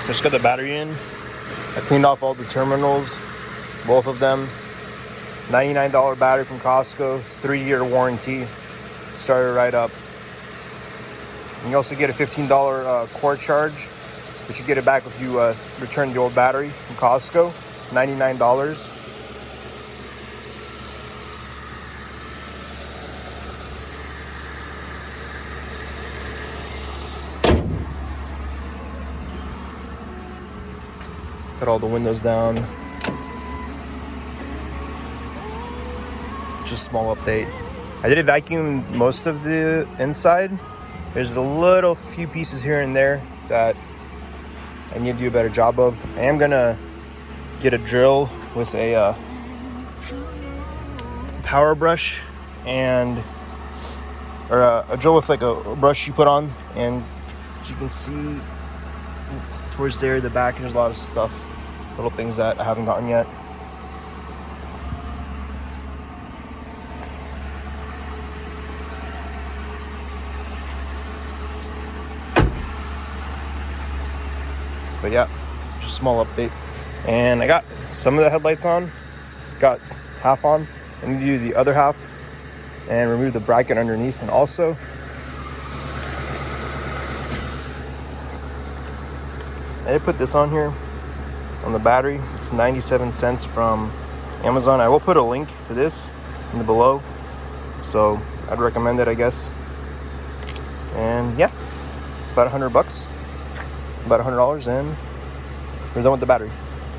Just got the battery in. I cleaned off all the terminals, both of them. $99 battery from Costco, 3-year warranty. Started right up. And you also get a $15 cord charge, but you get it back if you return the old battery from Costco. $99. Got all the windows down. Just a small update. I did vacuum most of the inside. There's a little few pieces here and there that I need to do a better job of. I am gonna get a drill with a power brush or a drill with like a brush you put on, and as you can see towards there, the back, there's a lot of stuff, little things that I haven't gotten yet. But yeah, just a small update. And I got some of the headlights on, got half on. I need to do the other half and remove the bracket underneath. And also, I did put this on here on the battery. It's 97 cents from Amazon. I will put a link to this in the below, so I'd recommend it, I guess. And yeah, about $100, about $100, and we're done with the battery.